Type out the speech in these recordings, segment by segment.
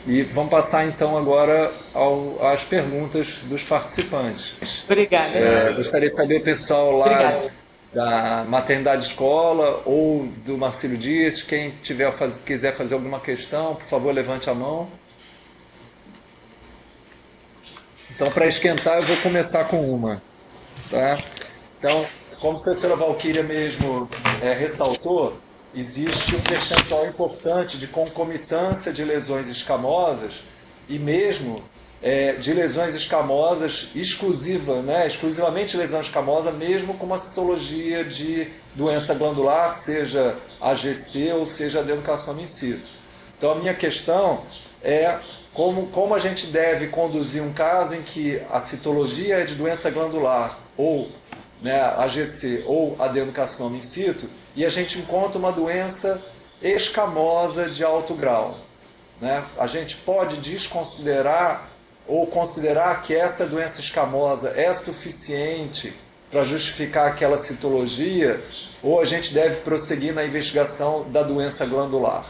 E vamos passar então agora às perguntas dos participantes. Obrigada. Gostaria de saber, pessoal lá Obrigada. da Maternidade Escola ou do Marcílio Dias, quem quiser fazer alguma questão, por favor, levante a mão. Então, para esquentar, eu vou começar com uma. Tá? Então, como a professora Valquíria mesmo ressaltou, existe um percentual importante de concomitância de lesões escamosas e mesmo de lesões escamosas exclusivamente lesão escamosa, mesmo com uma citologia de doença glandular, seja AGC ou seja adenocarcinoma in situ. Então, a minha questão é como a gente deve conduzir um caso em que a citologia é de doença glandular ou AGC ou adenocarcinoma in situ e a gente encontra uma doença escamosa de alto grau. Né? A gente pode desconsiderar ou considerar que essa doença escamosa é suficiente para justificar aquela citologia ou a gente deve prosseguir na investigação da doença glandular?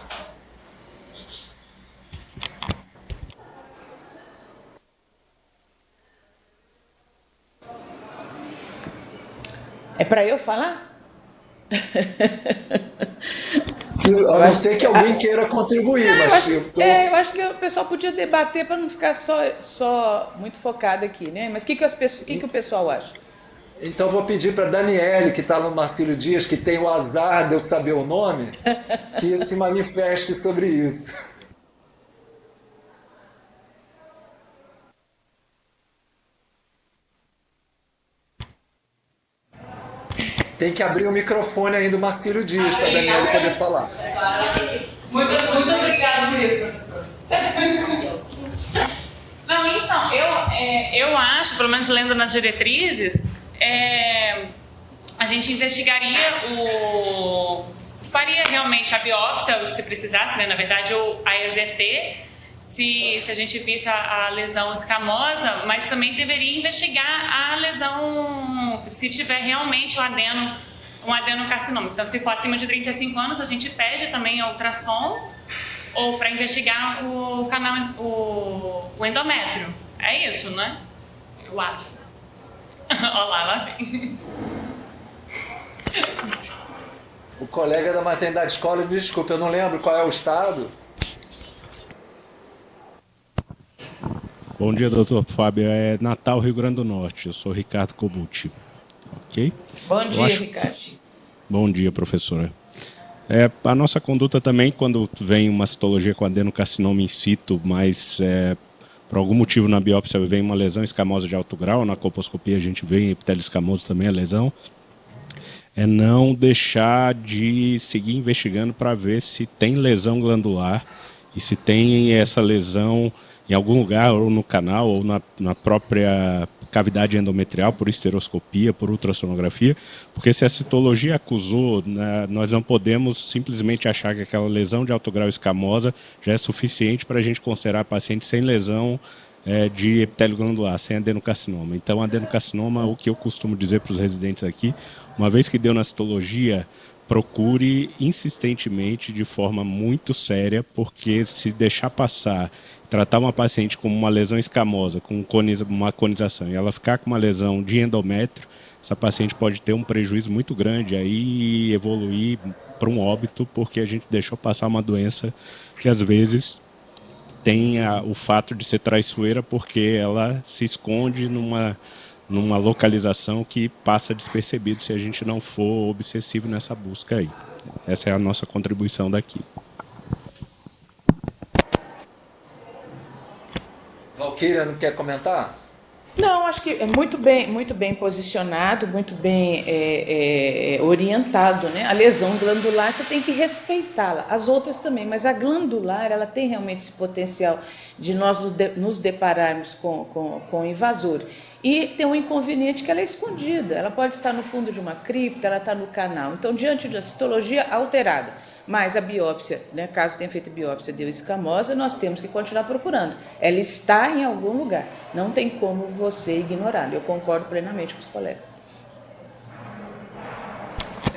É para eu falar? A Eu não acho ser que, que alguém queira contribuir, mas eu acho que o pessoal podia debater para não ficar só muito focado aqui, né? Mas que o pessoal acha? então vou pedir para Daniele, que está no Marcílio Dias, que tem o azar de eu saber o nome, que se manifeste sobre isso. Tem que abrir o microfone aí do Marcílio Dias para a Daniele poder falar. Muito obrigada por isso, professor. Não, então, eu acho, pelo menos lendo nas diretrizes, a gente investigaria faria realmente a biópsia, se precisasse, né, na verdade, ou a EZT, se a gente visse a lesão escamosa, mas também deveria investigar a lesão, se tiver realmente um adenocarcinoma. Então, se for acima de 35 anos, a gente pede também a ultrassom ou para investigar o endométrio. É isso, né? Eu acho. Olha lá vem. O colega da maternidade escola, me desculpe, eu não lembro qual é o estado. Bom dia, doutor Fábio. É Natal, Rio Grande do Norte. Eu sou Ricardo Cobucci. Ok? Bom dia, Ricardo. Bom dia, professora. A nossa conduta também, quando vem uma citologia com adenocarcinoma in situ, mas por algum motivo na biópsia vem uma lesão escamosa de alto grau, na colposcopia a gente vê em epitélio escamoso também a lesão, é não deixar de seguir investigando para ver se tem lesão glandular e se tem essa lesão em algum lugar, ou no canal, ou na própria cavidade endometrial, por esteroscopia, por ultrassonografia, porque se a citologia acusou, né, nós não podemos simplesmente achar que aquela lesão de alto grau escamosa já é suficiente para a gente considerar paciente sem lesão de epitélio glandular, sem adenocarcinoma. Então, adenocarcinoma, o que eu costumo dizer para os residentes aqui, uma vez que deu na citologia, procure insistentemente, de forma muito séria, porque se deixar passar, tratar uma paciente com uma lesão escamosa, com uma conização, e ela ficar com uma lesão de endométrio, essa paciente pode ter um prejuízo muito grande aí e evoluir para um óbito, porque a gente deixou passar uma doença que às vezes tem o fato de ser traiçoeira, porque ela se esconde numa localização que passa despercebido se a gente não for obsessivo nessa busca aí. Essa é a nossa contribuição daqui. Valquíria, não quer comentar? Não, acho que é muito bem posicionado, muito bem orientado, né? A lesão glandular você tem que respeitá-la, as outras também, mas a glandular ela tem realmente esse potencial de nós nos depararmos com o invasor. E tem um inconveniente que ela é escondida, ela pode estar no fundo de uma cripta, ela está no canal. Então, diante da citologia alterada, mas a biópsia, né, caso tenha feito biópsia deu escamosa, nós temos que continuar procurando. Ela está em algum lugar, não tem como você ignorá-la. Eu concordo plenamente com os colegas.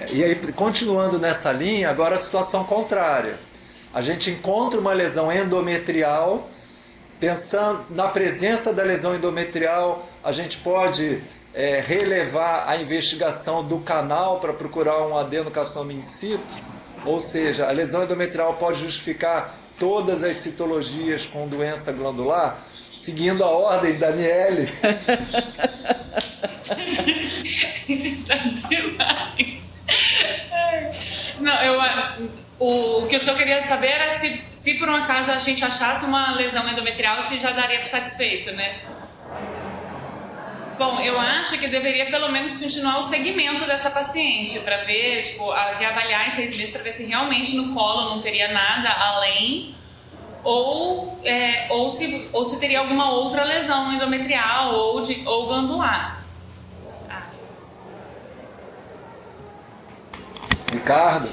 E aí, continuando nessa linha, agora a situação contrária. A gente encontra uma lesão endometrial, pensando na presença da lesão endometrial, a gente pode relevar a investigação do canal para procurar um adenocarcinoma in situ, ou seja, a lesão endometrial pode justificar todas as citologias com doença glandular, seguindo a ordem, Daniele. Tá demais. Não, o que o senhor queria saber era se por um acaso a gente achasse uma lesão endometrial, se já daria por satisfeito, né? Bom, eu acho que deveria pelo menos continuar o segmento dessa paciente para ver, tipo, reavaliar em 6 meses para ver se realmente no colo não teria nada além ou se teria alguma outra lesão endometrial ou glandular. Ricardo?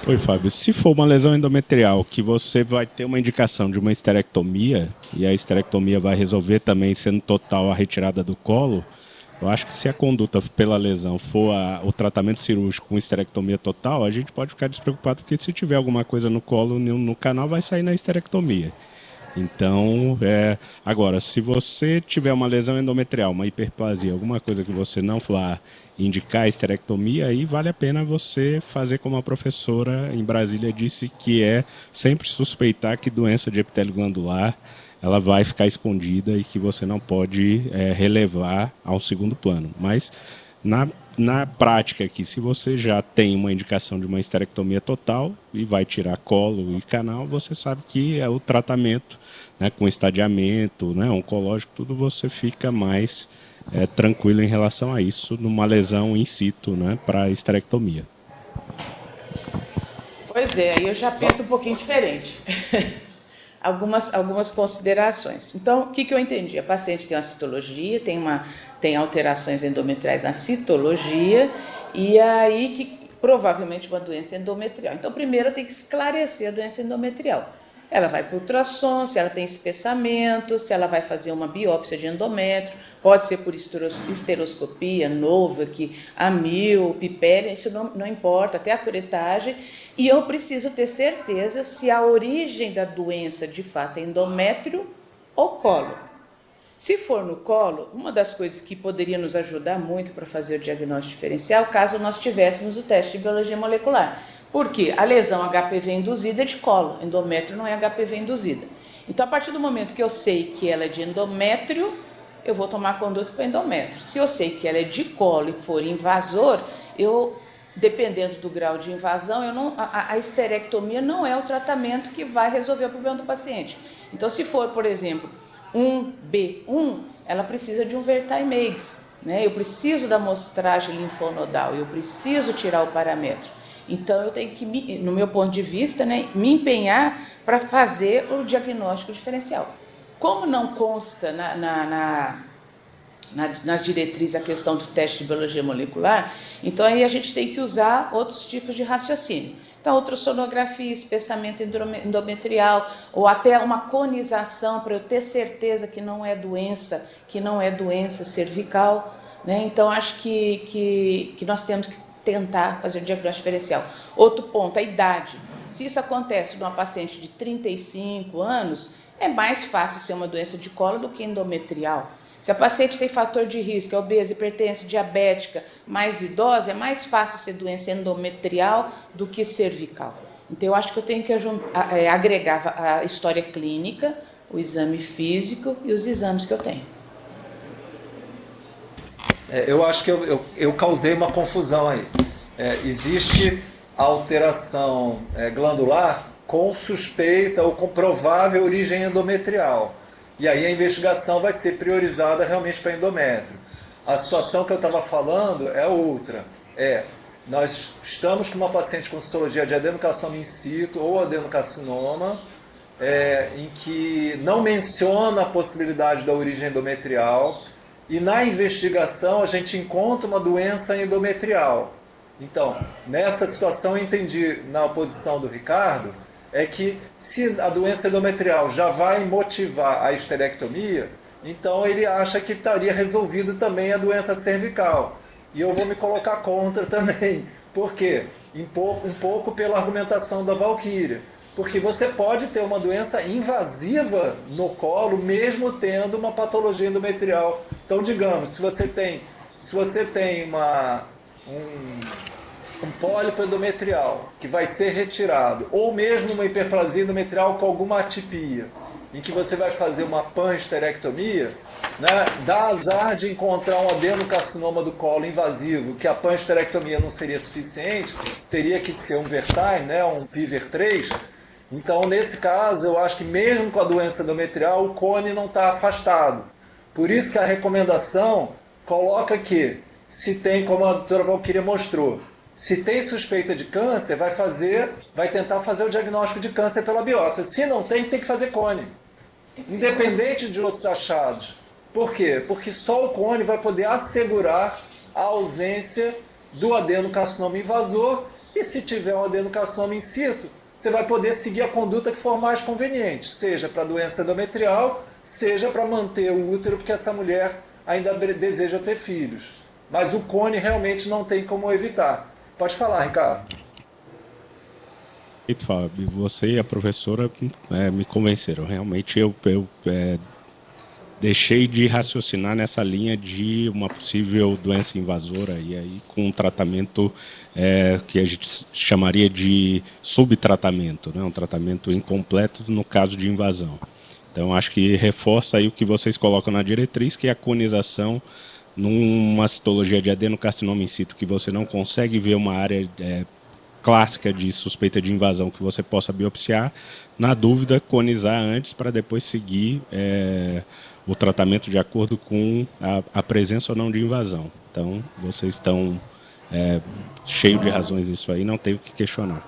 Oi, Fábio. Se for uma lesão endometrial que você vai ter uma indicação de uma esterectomia, e a esterectomia vai resolver também sendo total a retirada do colo, eu acho que se a conduta pela lesão for o tratamento cirúrgico com esterectomia total, a gente pode ficar despreocupado, porque se tiver alguma coisa no colo, no canal, vai sair na esterectomia. Então, agora, se você tiver uma lesão endometrial, uma hiperplasia, alguma coisa que você não vá indicar a esterectomia, aí vale a pena você fazer como a professora em Brasília disse, que é sempre suspeitar que doença de epitélio glandular ela vai ficar escondida e que você não pode relevar ao segundo plano. Mas na prática aqui, se você já tem uma indicação de uma esterectomia total e vai tirar colo e canal, você sabe que é o tratamento, né, com estadiamento, né, oncológico, tudo você fica mais tranquilo em relação a isso, numa lesão in situ, né, para esterectomia. Pois é, aí eu já penso um pouquinho diferente. Algumas considerações. Então, o que eu entendi? A paciente tem uma citologia, tem alterações endometriais na citologia, e aí que provavelmente uma doença endometrial. Então, primeiro eu tenho que esclarecer a doença endometrial. Ela vai para o ultrassom, se ela tem espessamento, se ela vai fazer uma biópsia de endométrio, pode ser por esteroscopia, Novak, Amil, Pipélia, isso não importa, até a curetagem. E eu preciso ter certeza se a origem da doença de fato é endométrio ou colo. Se for no colo, uma das coisas que poderia nos ajudar muito para fazer o diagnóstico diferencial, caso nós tivéssemos o teste de biologia molecular. Porque a lesão HPV induzida é de colo, endométrio não é HPV induzida. Então, a partir do momento que eu sei que ela é de endométrio, eu vou tomar conduta para endométrio. Se eu sei que ela é de colo e for invasor, dependendo do grau de invasão, a esterectomia não é o tratamento que vai resolver o problema do paciente. Então, se for, por exemplo, 1B1, ela precisa de um Vertaimex, né? Eu preciso da amostragem linfonodal, eu preciso tirar o paramétrio. Então, eu tenho que, no meu ponto de vista, né, me empenhar para fazer o diagnóstico diferencial. Como não consta nas diretrizes a questão do teste de biologia molecular, então aí a gente tem que usar outros tipos de raciocínio. Então, ultrassonografia, espessamento endometrial, ou até uma conização para eu ter certeza que não é doença cervical, né? Então, acho que nós temos que tentar fazer o diagnóstico diferencial. Outro ponto, a idade. Se isso acontece numa paciente de 35 anos, é mais fácil ser uma doença de colo do que endometrial. Se a paciente tem fator de risco, é obesa, hipertensa, diabética, mais idosa, é mais fácil ser doença endometrial do que cervical. Então, eu acho que eu tenho que agregar a história clínica, o exame físico e os exames que eu tenho. Eu acho que eu causei uma confusão aí. Existe alteração glandular com suspeita ou com provável origem endometrial. E aí a investigação vai ser priorizada realmente para endométrio. A situação que eu estava falando é outra. Nós estamos com uma paciente com citologia de adenocarcinoma in situ ou adenocarcinoma, em que não menciona a possibilidade da origem endometrial, e na investigação a gente encontra uma doença endometrial. Então, nessa situação eu entendi na posição do Ricardo, que se a doença endometrial já vai motivar a esterectomia, então ele acha que estaria resolvido também a doença cervical. E eu vou me colocar contra também, Por quê? Um pouco pela argumentação da Valquíria. Porque você pode ter uma doença invasiva no colo, mesmo tendo uma patologia endometrial. Então, digamos, se você tem um pólipo endometrial que vai ser retirado, ou mesmo uma hiperplasia endometrial com alguma atipia, em que você vai fazer uma panhisterectomia, né, dá azar de encontrar um adenocarcinoma do colo invasivo, que a panhisterectomia não seria suficiente, teria que ser um Vertine, né, um PIVER3. Então, nesse caso, eu acho que mesmo com a doença endometrial, o cone não está afastado. Por isso que a recomendação coloca que, se tem, como a doutora Valquíria mostrou, se tem suspeita de câncer, vai tentar fazer o diagnóstico de câncer pela biópsia. Se não tem, tem que fazer cone. Independente de outros achados. Por quê? Porque só o cone vai poder assegurar a ausência do adenocarcinoma invasor, e se tiver um adenocarcinoma in situ, você vai poder seguir a conduta que for mais conveniente, seja para a doença endometrial, seja para manter o útero, porque essa mulher ainda deseja ter filhos. Mas o cone realmente não tem como evitar. Pode falar, Ricardo. Fábio, você e a professora me convenceram. Realmente eu deixei de raciocinar nessa linha de uma possível doença invasora e aí com um tratamento que a gente chamaria de subtratamento, né? Um tratamento incompleto no caso de invasão. Então acho que reforça aí o que vocês colocam na diretriz, que é a conização numa citologia de adenocarcinoma in situ, que você não consegue ver uma área clássica de suspeita de invasão que você possa biopsiar, na dúvida, conizar antes para depois seguir o tratamento de acordo com a presença ou não de invasão. Então, vocês estão cheios de razões nisso aí, não tem o que questionar.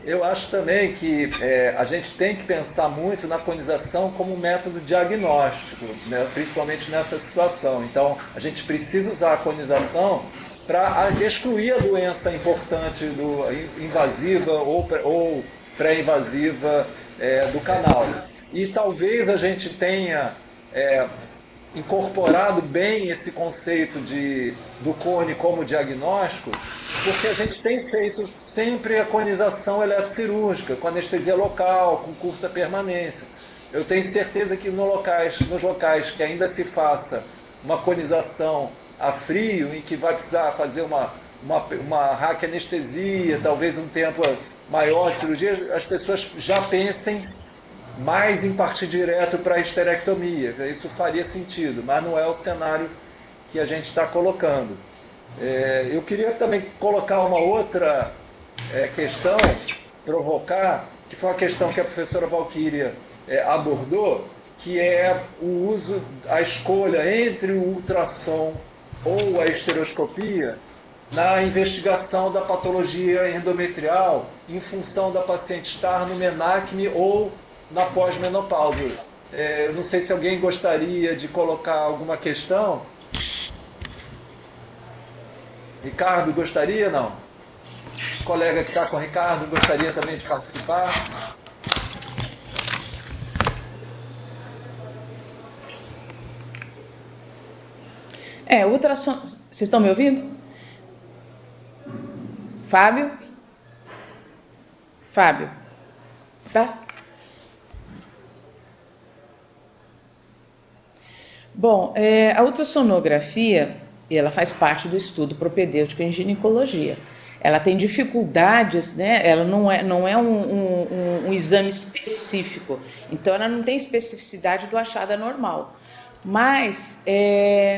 Eu acho também que a gente tem que pensar muito na conização como um método diagnóstico, né, principalmente nessa situação. Então, a gente precisa usar a conização para excluir a doença importante invasiva ou pré-invasiva do canal. E talvez a gente tenha incorporado bem esse conceito do cone como diagnóstico, porque a gente tem feito sempre a conização eletrocirúrgica, com anestesia local, com curta permanência. Eu tenho certeza que nos locais que ainda se faça uma conização a frio, em que vai precisar fazer uma raquianestesia, talvez um tempo maior de cirurgia, as pessoas já pensem mais em partir direto para a histerectomia. Isso faria sentido, mas não é o cenário que a gente está colocando. Eu queria também colocar uma outra questão, provocar, que foi uma questão que a professora Valquíria abordou, que é o uso, a escolha entre o ultrassom ou a estereoscopia na investigação da patologia endometrial em função da paciente estar no menacme ou na pós-menopausa. Eu não sei se alguém gostaria de colocar alguma questão. Ricardo, gostaria, não? O colega que está com o Ricardo gostaria também de participar? Ultrassom... Vocês estão me ouvindo? Fábio? Sim. Fábio? Tá? Bom, a ultrassonografia, ela faz parte do estudo propedêutico em ginecologia. Ela tem dificuldades, né? Ela não é um exame específico, então ela não tem especificidade do achado anormal. Mas,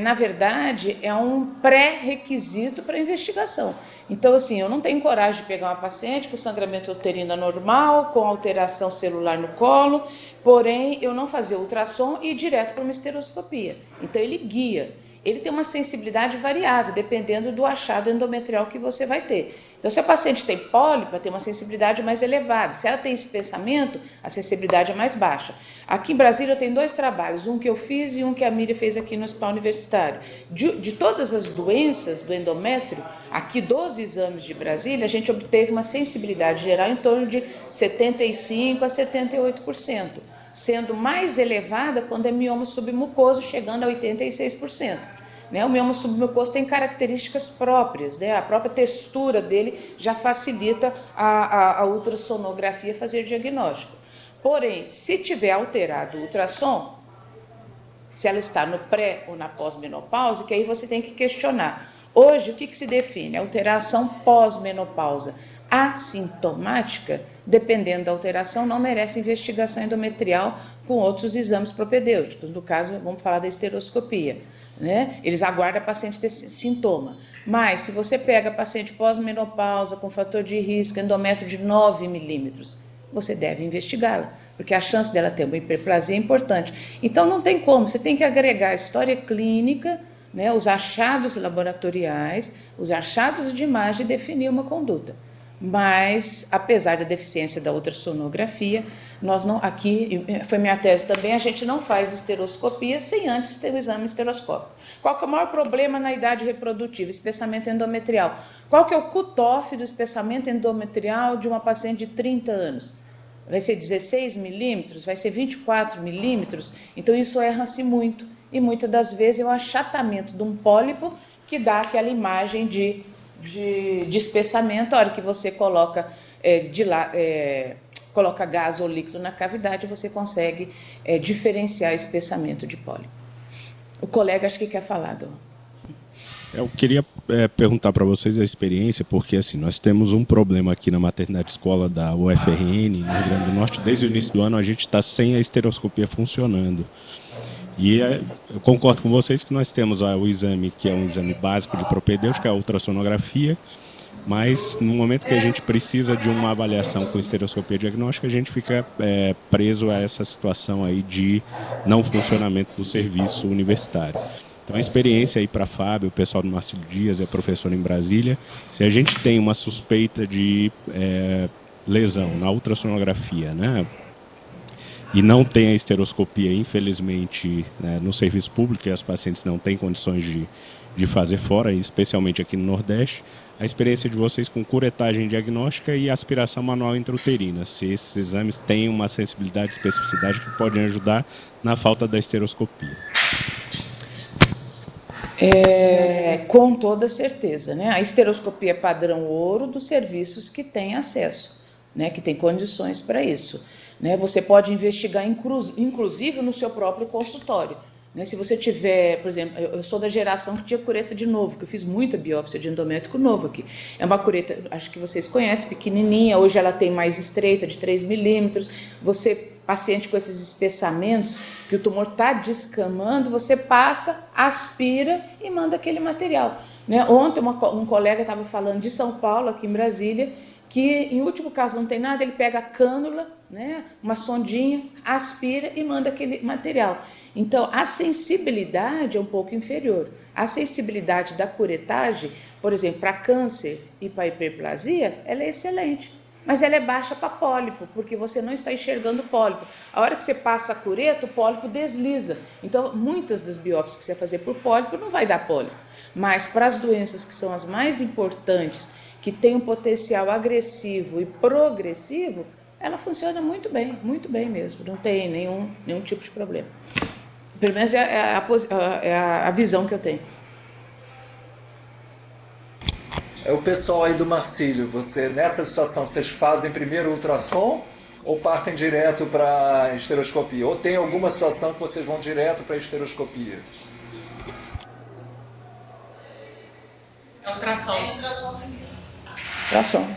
na verdade, é um pré-requisito para a investigação. Então, assim, eu não tenho coragem de pegar uma paciente com sangramento uterino anormal, com alteração celular no colo, porém, eu não fazer ultrassom e ir direto para uma esteroscopia. Então, ele guia. Ele tem uma sensibilidade variável, dependendo do achado endometrial que você vai ter. Então, se a paciente tem pólipo, ela tem uma sensibilidade mais elevada. Se ela tem espessamento, a sensibilidade é mais baixa. Aqui em Brasília eu tenho 2 trabalhos, um que eu fiz e um que a Miriam fez aqui no Hospital Universitário. De todas as doenças do endométrio, aqui 12 exames de Brasília, a gente obteve uma sensibilidade geral em torno de 75% a 78%, sendo mais elevada quando é mioma submucoso, chegando a 86%. né? O mioma submucoso tem características próprias, né? A própria textura dele já facilita a ultrassonografia fazer diagnóstico. Porém, se tiver alterado o ultrassom, se ela está no pré ou na pós-menopausa, que aí você tem que questionar. Hoje, o que se define? Alteração pós-menopausa assintomática, dependendo da alteração, não merece investigação endometrial com outros exames propedêuticos. No caso, vamos falar da esteroscopia, né? Eles aguardam a paciente ter sintoma. Mas, se você pega a paciente pós-menopausa com fator de risco, endométrio de 9 milímetros, você deve investigá-la, porque a chance dela ter uma hiperplasia é importante. Então, não tem como, você tem que agregar a história clínica, né, os achados laboratoriais, os achados de imagem e definir uma conduta. Mas, apesar da deficiência da ultrassonografia, nós não, aqui, foi minha tese também, a gente não faz esteroscopia sem antes ter o exame esteroscópico. Qual que é o maior problema na idade reprodutiva? Espessamento endometrial. Qual que é o cutoff do espessamento endometrial de uma paciente de 30 anos? Vai ser 16 milímetros? Vai ser 24 milímetros? Então, isso erra-se muito. E muitas das vezes é o achatamento de um pólipo que dá aquela imagem de espessamento. A hora que você coloca, coloca gás ou líquido na cavidade, você consegue diferenciar espessamento de pólipo. O colega acho que quer falar, Dom. Eu queria perguntar para vocês a experiência, porque assim, nós temos um problema aqui na maternidade escola da UFRN, no Rio Grande do Norte. Desde o início do ano a gente está sem a esteroscopia funcionando. E eu concordo com vocês que nós temos o exame, que é um exame básico de propedêutica, a ultrassonografia, mas no momento que a gente precisa de uma avaliação com estereoscopia diagnóstica, a gente fica preso a essa situação aí de não funcionamento do serviço universitário. Então, a experiência aí para Fábio, o pessoal do Marcílio Dias, é professor em Brasília, se a gente tem uma suspeita de lesão na ultrassonografia, né, e não tem a esteroscopia, infelizmente, né, no serviço público, e as pacientes não têm condições de fazer fora, especialmente aqui no Nordeste, a experiência de vocês com curetagem diagnóstica e aspiração manual intrauterina, se esses exames têm uma sensibilidade e especificidade que podem ajudar na falta da esteroscopia. Com toda certeza, né? A esteroscopia é padrão ouro dos serviços que têm acesso, né? Que têm condições para isso. Né? Você pode investigar, inclusive, no seu próprio consultório. Né? Se você tiver, por exemplo, eu sou da geração que tinha cureta de novo, que eu fiz muita biópsia de endométrio novo aqui. É uma cureta, acho que vocês conhecem, pequenininha, hoje ela tem mais estreita, de 3 milímetros. Você, paciente com esses espessamentos, que o tumor está descamando, você passa, aspira e manda aquele material. Né? Ontem um colega estava falando de São Paulo, aqui em Brasília, que em último caso não tem nada, ele pega a cânula, né, uma sondinha, aspira e manda aquele material. Então, a sensibilidade é um pouco inferior. A sensibilidade da curetagem, por exemplo, para câncer e para hiperplasia, ela é excelente. Mas ela é baixa para pólipo, porque você não está enxergando o pólipo. A hora que você passa a cureta, o pólipo desliza. Então, muitas das biópsias que você vai fazer por pólipo não vai dar pólipo. Mas para as doenças que são as mais importantes, que tem um potencial agressivo e progressivo, ela funciona muito bem mesmo, não tem nenhum tipo de problema. Pelo menos é a visão que eu tenho. O pessoal aí do Marcílio, nessa situação, vocês fazem primeiro ultrassom ou partem direto para esteroscopia? Ou tem alguma situação que vocês vão direto para esteroscopia? É ultrassom. Ultrassom.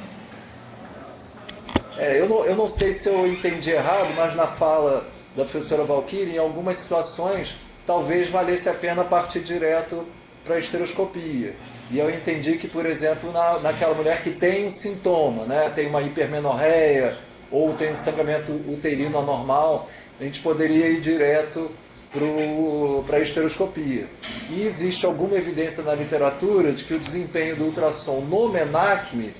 Eu não sei se eu entendi errado, mas na fala da professora Valquíria, em algumas situações, talvez valesse a pena partir direto para a esteroscopia. E eu entendi que, por exemplo, naquela mulher que tem um sintoma, né, tem uma hipermenorreia ou tem um sangramento uterino anormal, a gente poderia ir direto para a esteroscopia. E existe alguma evidência na literatura de que o desempenho do ultrassom no MENACME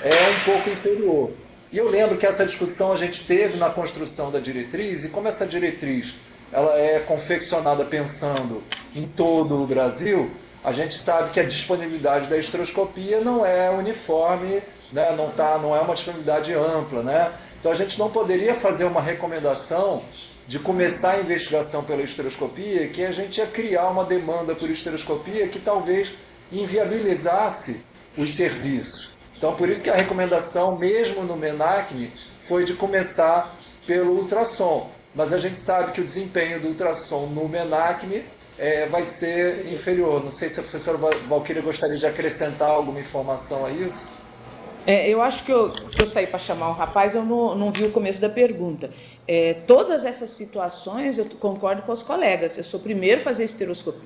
é um pouco inferior. E eu lembro que essa discussão a gente teve na construção da diretriz, e como essa diretriz ela é confeccionada pensando em todo o Brasil, a gente sabe que a disponibilidade da esteroscopia não é uniforme, né? Não é uma disponibilidade ampla. Né? Então a gente não poderia fazer uma recomendação de começar a investigação pela histeroscopia, que a gente ia criar uma demanda por histeroscopia que talvez inviabilizasse os serviços. Então, por isso que a recomendação, mesmo no MENACME, foi de começar pelo ultrassom. Mas a gente sabe que o desempenho do ultrassom no MENACME vai ser inferior. Não sei se a professora Valquíria gostaria de acrescentar alguma informação a isso. Eu acho que eu saí para chamar o rapaz, eu não vi o começo da pergunta. Todas essas situações eu concordo com os colegas. Eu sou primeiro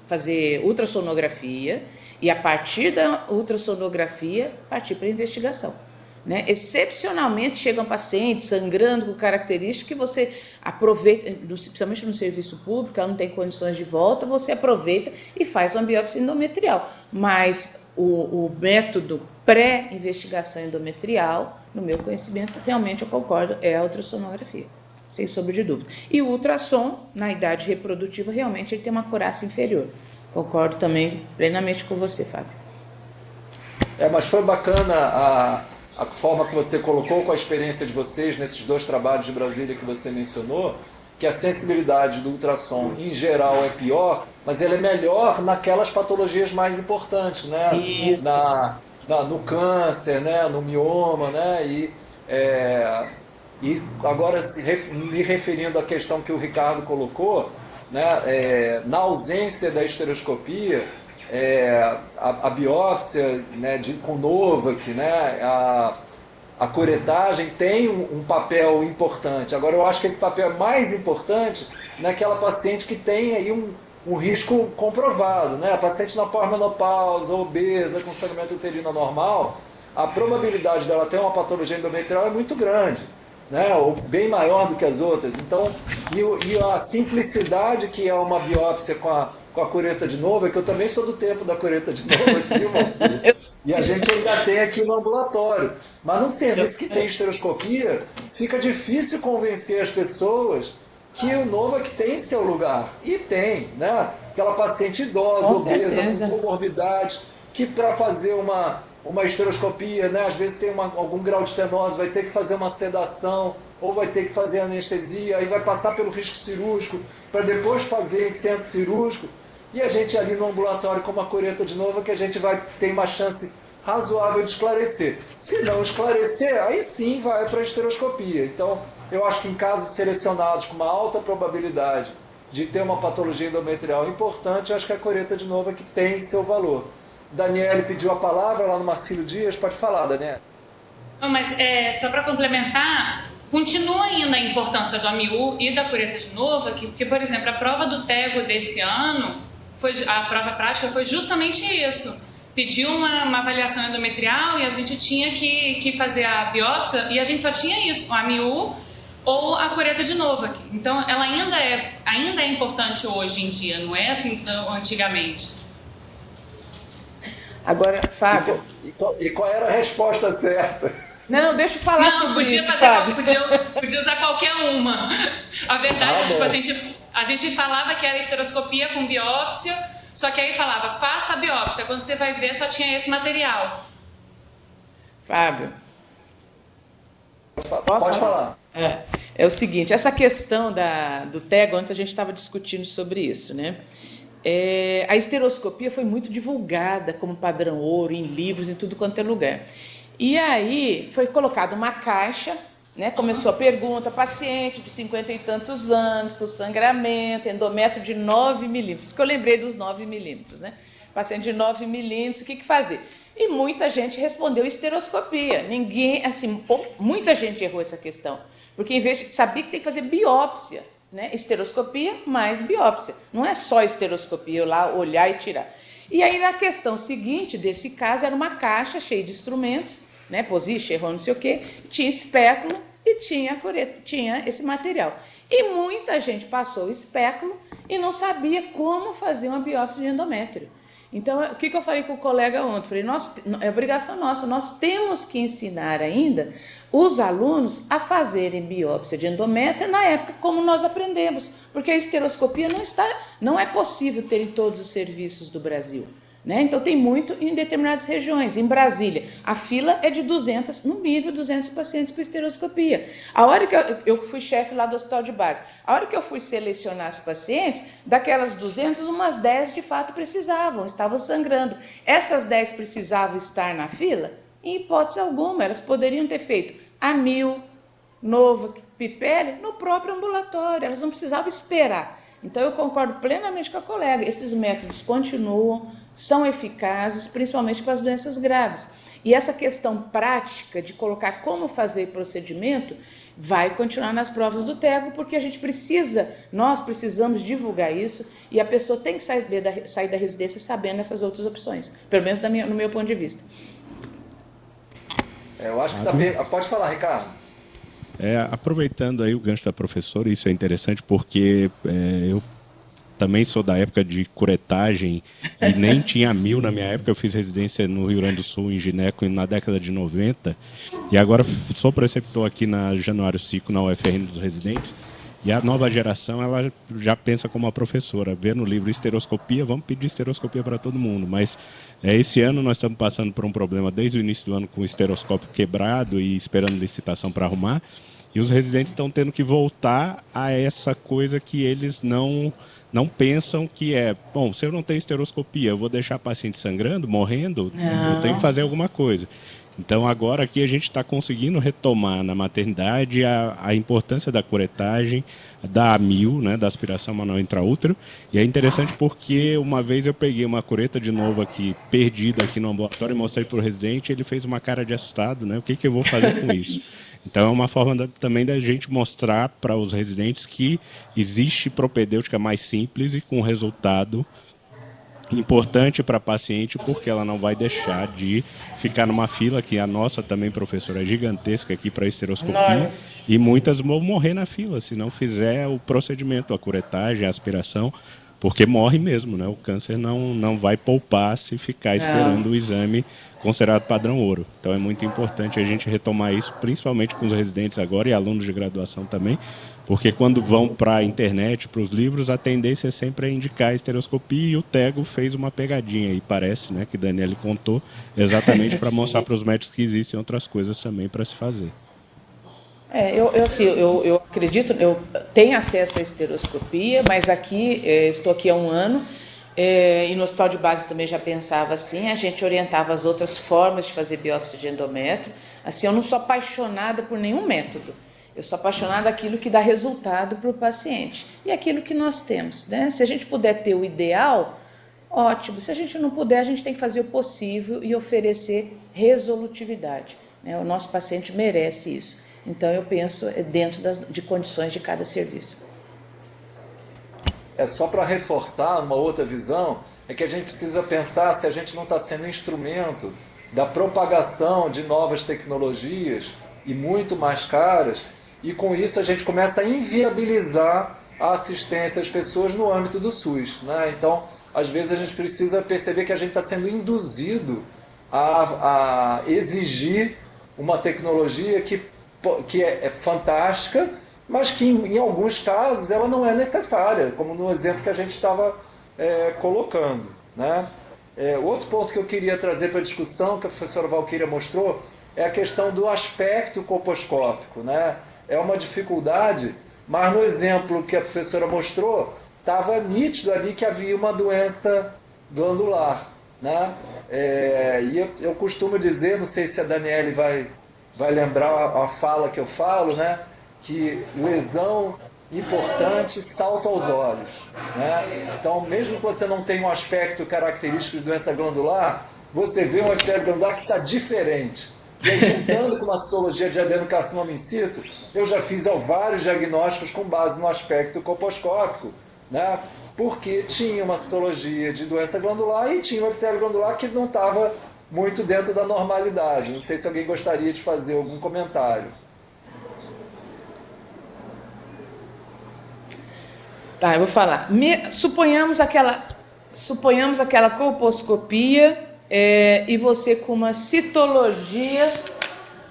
fazer ultrassonografia e, a partir da ultrassonografia, partir para a investigação. Né? Excepcionalmente chegam pacientes sangrando com características que você aproveita, principalmente no serviço público, ela não tem condições de volta, você aproveita e faz uma biópsia endometrial. Mas o método pré-investigação endometrial, no meu conhecimento, realmente eu concordo, é a ultrassonografia, sem sombra de dúvida. E o ultrassom, na idade reprodutiva, realmente ele tem uma acurácia inferior. Concordo também plenamente com você, Fábio. Mas foi bacana a forma que você colocou, com a experiência de vocês nesses 2 trabalhos de Brasília que você mencionou, que a sensibilidade do ultrassom em geral é pior, mas ela é melhor naquelas patologias mais importantes, né? Isso. No câncer, né? No mioma, né? E agora, me referindo à questão que o Ricardo colocou, né? Na ausência da histeroscopia, a biópsia, né, com Novak, né, a curetagem tem um papel importante. Agora, eu acho que esse papel é mais importante naquela paciente que tem aí um risco comprovado, né? A paciente na pós-menopausa, obesa, com sangramento uterino anormal, a probabilidade dela ter uma patologia endometrial é muito grande, né? Ou bem maior do que as outras. Então, e a simplicidade que é uma biópsia com a cureta de novo, que eu também sou do tempo da cureta de novo aqui, meu filho. E a gente ainda tem aqui no ambulatório. Mas num serviço que tem histeroscopia, fica difícil convencer as pessoas que o Novak tem seu lugar. E tem, né? Aquela paciente idosa, obesa, com comorbidade, que para fazer uma histeroscopia, né, às vezes tem algum grau de estenose, vai ter que fazer uma sedação, ou vai ter que fazer anestesia, aí vai passar pelo risco cirúrgico, para depois fazer em centro cirúrgico. E a gente ali no ambulatório com uma cureta de novo, que a gente vai ter uma chance razoável de esclarecer. Se não esclarecer, aí sim vai para a histeroscopia. Então, eu acho que em casos selecionados com uma alta probabilidade de ter uma patologia endometrial importante, eu acho que a cureta de novo é que tem seu valor. Daniele pediu a palavra lá no Marcílio Dias, pode falar, Daniele. Não, mas só para complementar, continua ainda a importância do AMIU e da cureta de novo, porque, por exemplo, a prova do TEGO desse ano, a prova prática foi justamente isso. Pediu uma avaliação endometrial e a gente tinha que fazer a biópsia e a gente só tinha isso, o AMIU ou a cureta de novo aqui. Então, ela ainda é importante hoje em dia, não é assim antigamente. Agora, Fábio... E qual era a resposta certa? Não, deixa eu falar sobre isso, Fábio. Podia usar qualquer uma. A verdade, tipo, a gente falava que era histeroscopia com biópsia, só que aí falava, faça a biópsia. Quando você vai ver, só tinha esse material. Fábio. Pode falar. É o seguinte, essa questão do TEGO, ontem a gente estava discutindo sobre isso, né? A histeroscopia foi muito divulgada como padrão ouro, em livros, em tudo quanto é lugar. E aí foi colocada uma caixa, né? Começou a pergunta, paciente de 50 e tantos anos, com sangramento, endométrio de 9 milímetros, isso que eu lembrei dos 9 milímetros, né? Paciente de 9 milímetros, o que fazer? E muita gente respondeu histeroscopia. Muita gente errou essa questão, porque em vez de sabia que tem que fazer biópsia, né? Histeroscopia mais biópsia. Não é só histeroscopia, eu lá olhar e tirar. E aí, na questão seguinte desse caso, era uma caixa cheia de instrumentos, né? Position, não sei o quê, tinha espéculo e tinha esse material. E muita gente passou o espéculo e não sabia como fazer uma biópsia de endométrio. Então, o que eu falei com o colega ontem? Falei, é obrigação nossa, nós temos que ensinar ainda os alunos a fazerem biópsia de endométrio na época como nós aprendemos, porque a histeroscopia não é possível ter em todos os serviços do Brasil. né? Então, tem muito em determinadas regiões. Em Brasília, a fila é de 200, no mínimo 200 pacientes com esteroscopia. A hora que eu fui chefe lá do hospital de base, a hora que eu fui selecionar as pacientes, daquelas 200, umas 10 de fato precisavam, estavam sangrando. Essas 10 precisavam estar na fila? Em hipótese alguma, elas poderiam ter feito amil, novo, pipele, no próprio ambulatório, elas não precisavam esperar. Então, eu concordo plenamente com a colega, esses métodos continuam, são eficazes, principalmente para as doenças graves. E essa questão prática de colocar como fazer procedimento vai continuar nas provas do TEGO, porque nós precisamos divulgar isso e a pessoa tem que sair da residência sabendo essas outras opções, pelo menos no meu ponto de vista. Eu acho que está bem. Pode falar, Ricardo. Aproveitando aí o gancho da professora, isso é interessante porque eu também sou da época de curetagem e nem tinha amil na minha época. Eu fiz residência no Rio Grande do Sul, em gineco, na década de 90, e agora sou preceptor aqui na Januário Cico, na UFRN dos residentes, e a nova geração ela já pensa como a professora, vê no livro esteroscopia, vamos pedir esteroscopia para todo mundo, mas esse ano nós estamos passando por um problema desde o início do ano com o esteroscópio quebrado e esperando licitação para arrumar, e os residentes estão tendo que voltar a essa coisa que eles não pensam que bom, se eu não tenho esteroscopia, eu vou deixar paciente sangrando, morrendo, eu tenho que fazer alguma coisa. Então, agora aqui a gente está conseguindo retomar na maternidade a importância da curetagem, da amil, né, da aspiração manual intraútero. E é interessante porque uma vez eu peguei uma cureta de novo aqui, perdida aqui no ambulatório, e mostrei para o residente, ele fez uma cara de assustado, né? O que eu vou fazer com isso? Então, é uma forma também da gente mostrar para os residentes que existe propedêutica mais simples e com resultado importante para a paciente, porque ela não vai deixar de ficar numa fila, que a nossa também, professora, é gigantesca aqui para esteroscopia, e muitas vão morrer na fila se não fizer o procedimento, a curetagem, a aspiração, porque morre mesmo, né? O câncer não vai poupar se ficar esperando o exame considerado padrão ouro. Então é muito importante a gente retomar isso, principalmente com os residentes agora e alunos de graduação também, porque quando vão para a internet, para os livros, a tendência é sempre indicar a estereoscopia, e o TEGO fez uma pegadinha aí, parece, né, que Daniele contou, exatamente para mostrar para os médicos que existem outras coisas também para se fazer. Eu acredito, eu tenho acesso à esteroscopia, mas estou aqui há um ano, e no hospital de base também já pensava assim, a gente orientava as outras formas de fazer biópsia de endométrio. Assim, eu não sou apaixonada por nenhum método, eu sou apaixonada daquilo que dá resultado para o paciente, e aquilo que nós temos, né? Se a gente puder ter o ideal, ótimo, se a gente não puder, a gente tem que fazer o possível e oferecer resolutividade, né? O nosso paciente merece isso. Então, eu penso dentro de condições de cada serviço. Só para reforçar uma outra visão, é que a gente precisa pensar se a gente não está sendo instrumento da propagação de novas tecnologias e muito mais caras, e com isso a gente começa a inviabilizar a assistência às pessoas no âmbito do SUS, né? Então, às vezes a gente precisa perceber que a gente está sendo induzido a exigir uma tecnologia que é fantástica, mas que em alguns casos ela não é necessária, como no exemplo que a gente estava colocando, né? Outro ponto que eu queria trazer para a discussão, que a professora Valquíria mostrou, é a questão do aspecto colposcópico, né? É uma dificuldade, mas no exemplo que a professora mostrou, estava nítido ali que havia uma doença glandular, né? E eu costumo dizer, não sei se a Daniele vai lembrar a fala que eu falo, né? Que lesão importante salta aos olhos, né? Então, mesmo que você não tenha um aspecto característico de doença glandular, você vê um epitélio glandular que está diferente. E aí, juntando com uma citologia de adenocarcinoma in situ, eu já fiz vários diagnósticos com base no aspecto colposcópico, né? Porque tinha uma citologia de doença glandular e tinha um epitélio glandular que não estava muito dentro da normalidade. Não sei se alguém gostaria de fazer algum comentário. Tá, eu vou falar. Suponhamos aquela colposcopia e você com uma citologia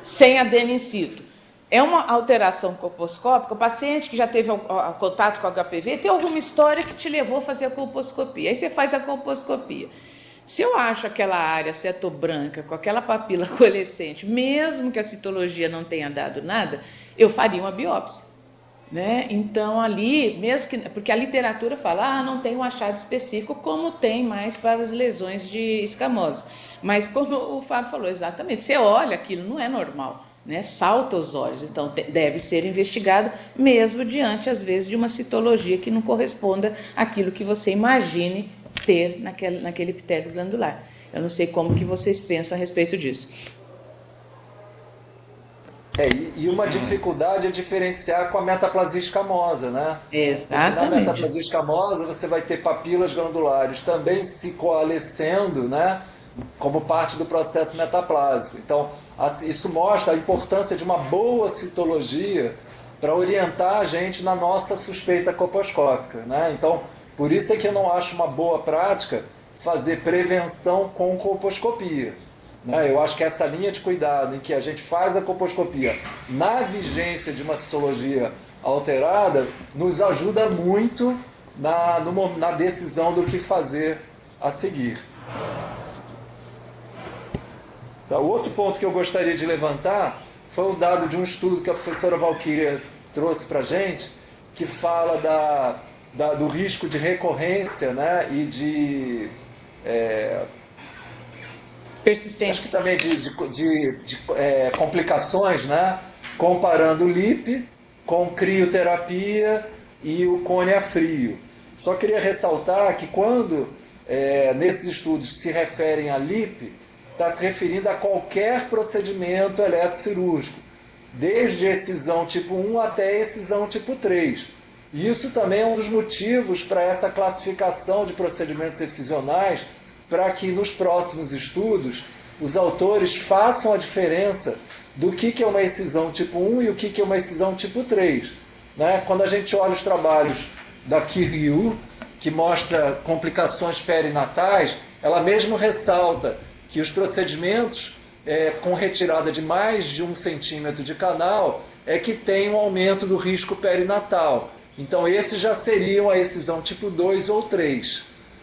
sem adeno in situ. É uma alteração colposcópica, o paciente que já teve contato com HPV tem alguma história que te levou a fazer a colposcopia. Aí você faz a colposcopia. Se eu acho aquela área cetobranca com aquela papila coalescente, mesmo que a citologia não tenha dado nada, eu faria uma biópsia. Né? Então, ali, mesmo que. Porque a literatura fala, não tem um achado específico, como tem mais para as lesões de escamose. Mas, como o Fábio falou, exatamente, você olha aquilo, não é normal, né? Salta os olhos. Então, deve ser investigado, mesmo diante, às vezes, de uma citologia que não corresponda àquilo que você imagine ter naquele epitélio glandular. Eu não sei como que vocês pensam a respeito disso. E uma dificuldade é diferenciar com a metaplasia escamosa, né? Exatamente. Porque na metaplasia escamosa você vai ter papilas glandulares também se coalescendo, né? Como parte do processo metaplásico. Então, isso mostra a importância de uma boa citologia para orientar a gente na nossa suspeita coposcópica, né? Então, por isso é que eu não acho uma boa prática fazer prevenção com colposcopia. Eu acho que essa linha de cuidado em que a gente faz a colposcopia na vigência de uma citologia alterada nos ajuda muito na decisão do que fazer a seguir. O outro ponto que eu gostaria de levantar foi o dado de um estudo que a professora Valquíria trouxe para a gente, que fala do risco de recorrência, né, e de... persistência. Acho que também de complicações, né? Comparando o LIP com crioterapia e o cone a frio. Só queria ressaltar que quando nesses estudos se referem a LIP, está se referindo a qualquer procedimento eletrocirúrgico, desde excisão tipo 1 até excisão tipo 3. E isso também é um dos motivos para essa classificação de procedimentos excisionais, para que nos próximos estudos os autores façam a diferença do que é uma excisão tipo 1 e o que é uma excisão tipo 3. Né? Quando a gente olha os trabalhos da Kiryu, que mostra complicações perinatais, ela mesmo ressalta que os procedimentos com retirada de mais de 1 centímetro de canal é que tem um aumento do risco perinatal. Então esses já seriam a excisão tipo 2 ou 3.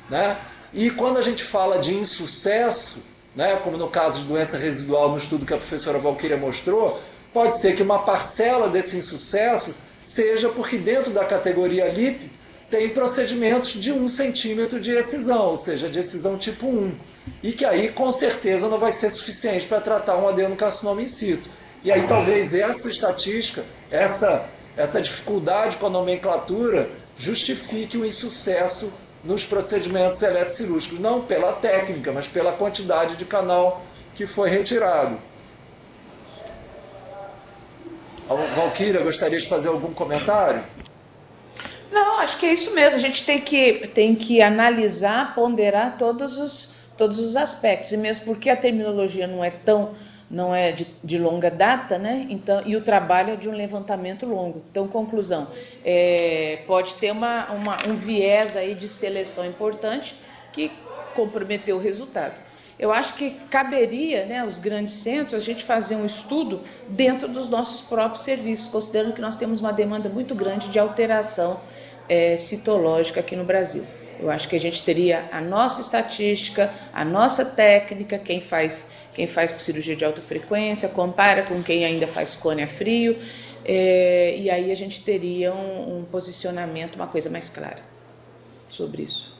Né? E quando a gente fala de insucesso, né, como no caso de doença residual, no estudo que a professora Valquíria mostrou, pode ser que uma parcela desse insucesso seja porque dentro da categoria LIP tem procedimentos de 1 centímetro de excisão, ou seja, de excisão tipo 1. E que aí com certeza não vai ser suficiente para tratar um adenocarcinoma in situ. E aí talvez essa estatística, essa dificuldade com a nomenclatura justifique o insucesso nos procedimentos eletrocirúrgicos, não pela técnica, mas pela quantidade de canal que foi retirado. Valquíria, gostaria de fazer algum comentário? Não, acho que é isso mesmo. A gente tem que analisar, ponderar todos os aspectos, e mesmo porque a terminologia não é de longa data, né? Então, e o trabalho é de um levantamento longo. Então, conclusão, pode ter um viés aí de seleção importante que comprometeu o resultado. Eu acho que caberia, né, aos grandes centros, a gente fazer um estudo dentro dos nossos próprios serviços, considerando que nós temos uma demanda muito grande de alteração citológica aqui no Brasil. Eu acho que a gente teria a nossa estatística, a nossa técnica, quem faz com cirurgia de alta frequência, compara com quem ainda faz cone a frio, e aí a gente teria um posicionamento, uma coisa mais clara sobre isso.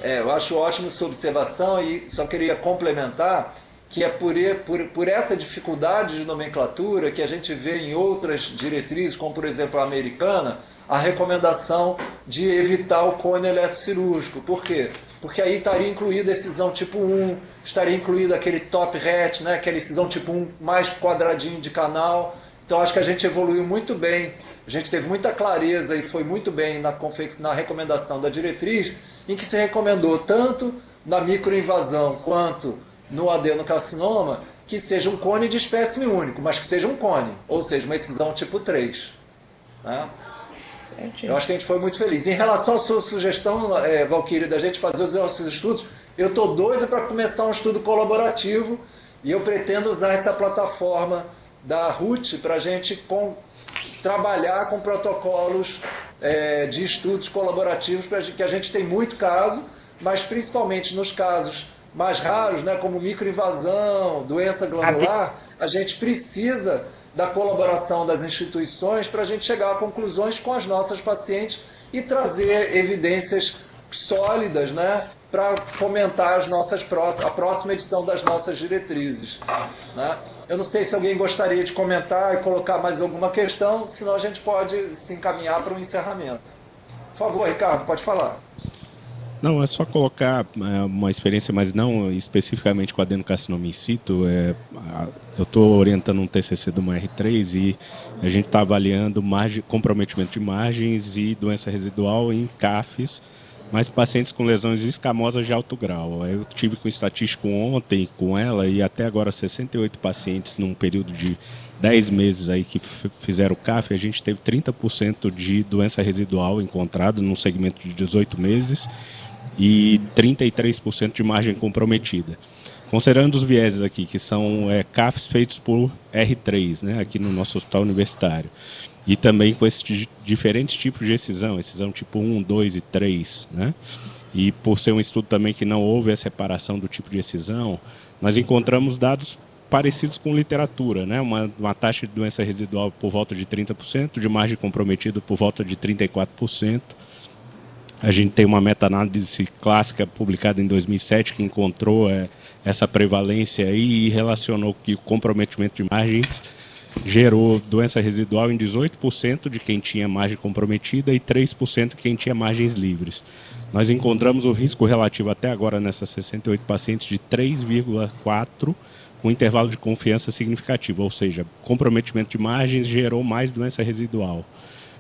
Eu acho ótimo sua observação e só queria complementar que é por essa dificuldade de nomenclatura que a gente vê em outras diretrizes, como por exemplo a americana, a recomendação de evitar o cone eletrocirúrgico. Por quê? Porque aí estaria incluída a excisão tipo 1, estaria incluído aquele top hatch, né, aquela excisão tipo 1 mais quadradinho de canal. Então acho que a gente evoluiu muito bem, a gente teve muita clareza e foi muito bem na recomendação da diretriz, em que se recomendou tanto na microinvasão quanto no adenocarcinoma que seja um cone de espécime único, mas que seja um cone, ou seja, uma excisão tipo 3. Né? Eu acho que a gente foi muito feliz. Em relação à sua sugestão, Valquíria, da gente fazer os nossos estudos, eu estou doido para começar um estudo colaborativo e eu pretendo usar essa plataforma da RUT para a gente trabalhar com protocolos de estudos colaborativos, que a gente tem muito caso, mas principalmente nos casos mais raros, né, como microinvasão, doença glandular, a gente precisa da colaboração das instituições para a gente chegar a conclusões com as nossas pacientes e trazer evidências sólidas, né, para fomentar a próxima edição das nossas diretrizes, né? Eu não sei se alguém gostaria de comentar e colocar mais alguma questão, senão a gente pode se encaminhar para um encerramento. Por favor, Ricardo, pode falar. Não, é só colocar uma experiência, mas não especificamente com adenocarcinoma in situ. Eu estou orientando um TCC de uma R3 e a gente está avaliando comprometimento de margens e doença residual em CAFs, mas pacientes com lesões escamosas de alto grau. Eu tive com estatístico ontem com ela e até agora 68 pacientes num período de 10 meses aí que fizeram CAF, a gente teve 30% de doença residual encontrado num segmento de 18 meses e 33% de margem comprometida. Considerando os vieses aqui, que são CAFs feitos por R3, né, aqui no nosso hospital universitário, e também com esses diferentes tipos de excisão tipo 1, 2 e 3, né? E por ser um estudo também que não houve a separação do tipo de excisão, nós encontramos dados parecidos com literatura, né? Uma taxa de doença residual por volta de 30%, de margem comprometida por volta de 34%. A gente tem uma meta-análise clássica publicada em 2007 que encontrou essa prevalência aí e relacionou que o comprometimento de margens gerou doença residual em 18% de quem tinha margem comprometida e 3% de quem tinha margens livres. Nós encontramos o risco relativo até agora nessas 68 pacientes de 3,4, com intervalo de confiança significativo, ou seja, comprometimento de margens gerou mais doença residual,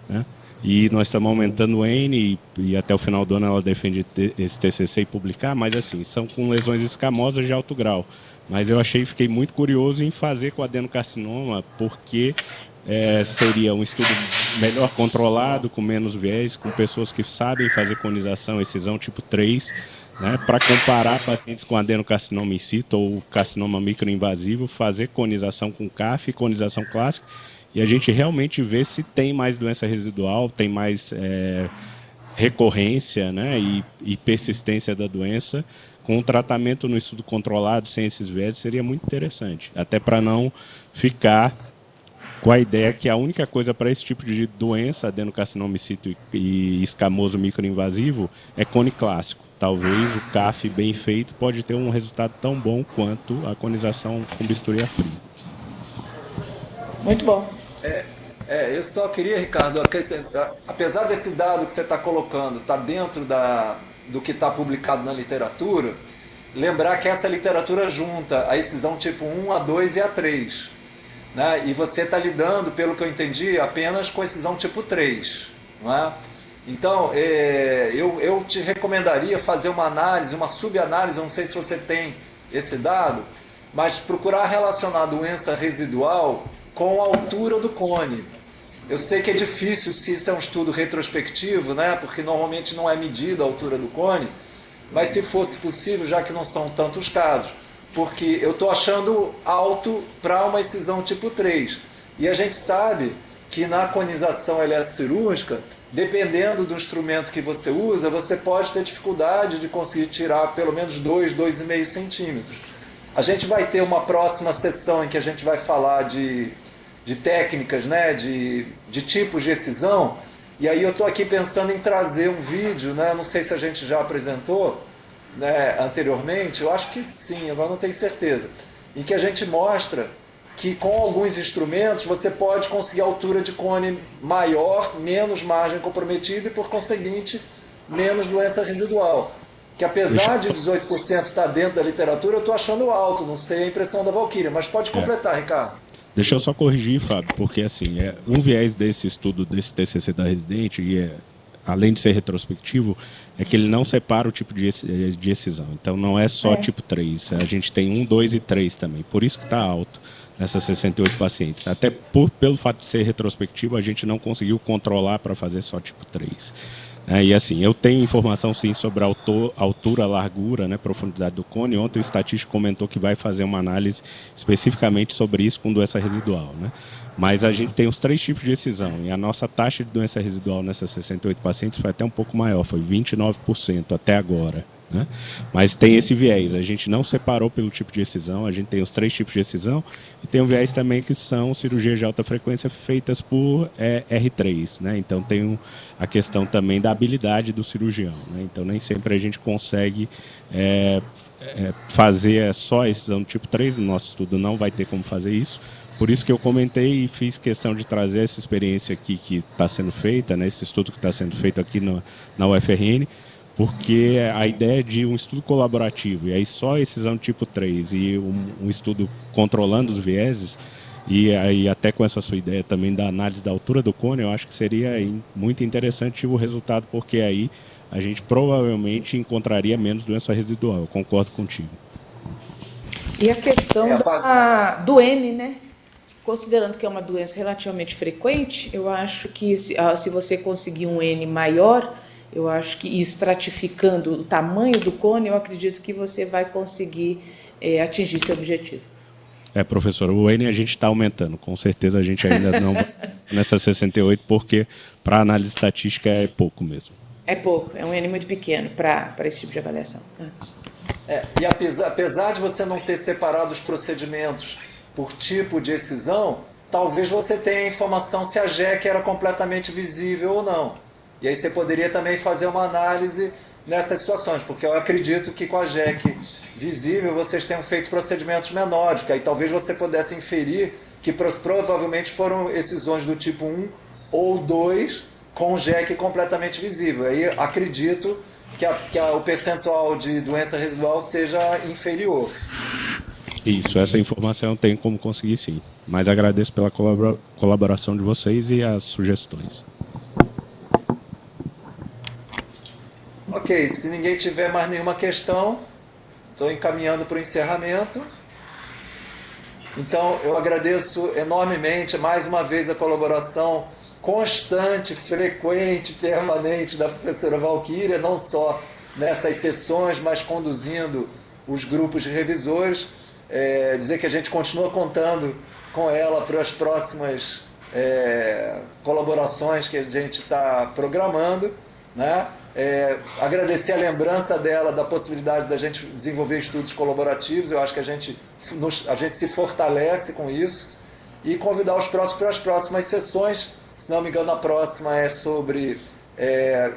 né? E nós estamos aumentando o N e até o final do ano ela defende esse TCC e publicar, mas assim, são com lesões escamosas de alto grau. Mas eu fiquei muito curioso em fazer com adenocarcinoma, porque seria um estudo melhor controlado, com menos viés, com pessoas que sabem fazer conização, excisão tipo 3, né, para comparar pacientes com adenocarcinoma in situ ou carcinoma microinvasivo, fazer conização com CAF, conização clássica, e a gente realmente vê se tem mais doença residual, tem mais recorrência, né, e persistência da doença. Com um tratamento no estudo controlado, sem esses viés, seria muito interessante. Até para não ficar com a ideia que a única coisa para esse tipo de doença, adenocarcinoma in situ e escamoso microinvasivo, é cone clássico. Talvez o CAF bem feito pode ter um resultado tão bom quanto a conização com bisturi a frio. Muito bom. Eu só queria, Ricardo, apesar desse dado que você está colocando, está dentro do que está publicado na literatura, lembrar que essa literatura junta a excisão tipo 1, a 2 e a 3. Né? E você está lidando, pelo que eu entendi, apenas com excisão tipo 3. Não é? Então, eu te recomendaria fazer uma análise, uma subanálise, eu não sei se você tem esse dado, mas procurar relacionar a doença residual com a altura do cone. Eu sei que é difícil se isso é um estudo retrospectivo, né? Porque normalmente não é medida a altura do cone, mas se fosse possível, já que não são tantos casos, porque eu estou achando alto para uma excisão tipo 3. E a gente sabe que na conização eletrocirúrgica, dependendo do instrumento que você usa, você pode ter dificuldade de conseguir tirar pelo menos 2,5 centímetros. A gente vai ter uma próxima sessão em que a gente vai falar de técnicas, né, de tipos de excisão, e aí eu estou aqui pensando em trazer um vídeo, né, não sei se a gente já apresentou, né, anteriormente, eu acho que sim, agora não tenho certeza, em que a gente mostra que com alguns instrumentos você pode conseguir altura de cone maior, menos margem comprometida e, por conseguinte, menos doença residual. Que apesar de 18% estar dentro da literatura, eu estou achando alto, não sei a impressão da Valquíria, mas pode completar, Ricardo. Deixa eu só corrigir, Fábio, porque assim, um viés desse estudo, desse TCC da residente, e além de ser retrospectivo, é que ele não separa o tipo de excisão. Então não é só tipo 3, a gente tem 1, 2 e 3 também, por isso que está alto nessas 68 pacientes. Até pelo fato de ser retrospectivo, a gente não conseguiu controlar para fazer só tipo 3. E assim, eu tenho informação sim sobre a altura, largura, né, profundidade do cone. Ontem o estatístico comentou que vai fazer uma análise especificamente sobre isso com doença residual, né? Mas a gente tem os 3 tipos de excisão e a nossa taxa de doença residual nessas 68 pacientes foi até um pouco maior, foi 29% até agora, né? Mas tem esse viés, a gente não separou pelo tipo de excisão, a gente tem os 3 tipos de excisão e tem um viés também que são cirurgias de alta frequência feitas por R3, né? Então tem a questão também da habilidade do cirurgião, né? Então nem sempre a gente consegue fazer só a excisão do tipo 3, no nosso estudo não vai ter como fazer isso. Por isso que eu comentei e fiz questão de trazer essa experiência aqui que está sendo feita, né, esse estudo que está sendo feito aqui na UFRN, porque a ideia de um estudo colaborativo, e aí só a excisão tipo 3 e um estudo controlando os vieses, e aí até com essa sua ideia também da análise da altura do cone, eu acho que seria muito interessante o resultado, porque aí a gente provavelmente encontraria menos doença residual. Eu concordo contigo. E a questão do N, né? Considerando que é uma doença relativamente frequente, eu acho que se você conseguir um N maior, eu acho que estratificando o tamanho do cone, eu acredito que você vai conseguir atingir seu objetivo. Professor, o N a gente está aumentando, com certeza a gente ainda não vai nessa 68, porque para análise estatística é pouco mesmo. É pouco, é um N muito pequeno para esse tipo de avaliação. E apesar de você não ter separado os procedimentos por tipo de excisão, talvez você tenha informação se a JEC era completamente visível ou não. E aí você poderia também fazer uma análise nessas situações, porque eu acredito que com a JEC visível vocês tenham feito procedimentos menores, que aí talvez você pudesse inferir que provavelmente foram excisões do tipo 1 ou 2 com JEC completamente visível. Aí acredito que o percentual de doença residual seja inferior. Isso, essa informação eu tenho como conseguir sim. Mas agradeço pela colaboração de vocês e as sugestões. Ok, se ninguém tiver mais nenhuma questão, estou encaminhando para o encerramento. Então, eu agradeço enormemente, mais uma vez, a colaboração constante, frequente, permanente da professora Valquíria, não só nessas sessões, mas conduzindo os grupos de revisores. Dizer que a gente continua contando com ela para as próximas colaborações que a gente está programando, né? Agradecer a lembrança dela da possibilidade da gente desenvolver estudos colaborativos. Eu acho que a gente se fortalece com isso, e convidar os próximos para as próximas sessões. Se não me engano, a próxima é sobre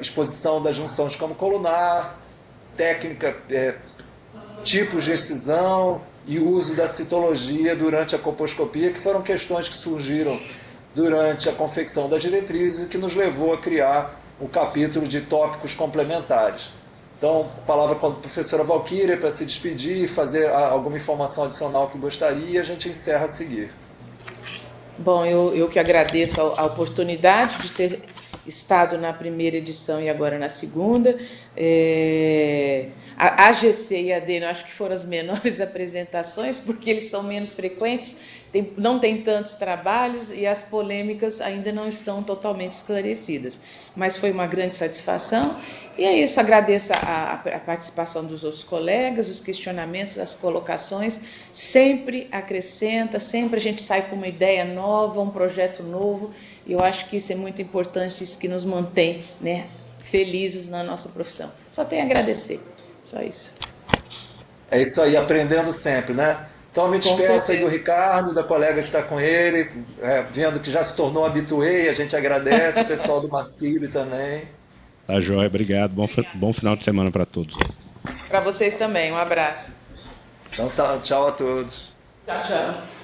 exposição da junção escamo-colunar, técnica, tipos de excisão e uso da citologia durante a colposcopia, que foram questões que surgiram durante a confecção das diretrizes e que nos levou a criar o capítulo de tópicos complementares. Então, palavra com a professora Valquíria para se despedir e fazer alguma informação adicional que gostaria, e a gente encerra a seguir. Bom, eu que agradeço a oportunidade de ter estado na primeira edição e agora na segunda. A AGC e a AD, eu acho que foram as menores apresentações, porque eles são menos frequentes, não tem tantos trabalhos e as polêmicas ainda não estão totalmente esclarecidas. Mas foi uma grande satisfação. E é isso, agradeço a participação dos outros colegas, os questionamentos, as colocações. Sempre acrescenta, sempre a gente sai com uma ideia nova, um projeto novo. E eu acho que isso é muito importante, isso que nos mantém, né, felizes na nossa profissão. Só tenho a agradecer. Só isso. É isso aí, aprendendo sempre, né? Então, me despeço aí do Ricardo, da colega que está com ele, vendo que já se tornou habituê, a gente agradece, o pessoal do Marcílio também. Tá joia, obrigado. Bom final de semana para todos. Para vocês também, um abraço. Então, tchau a todos. Tchau, tchau.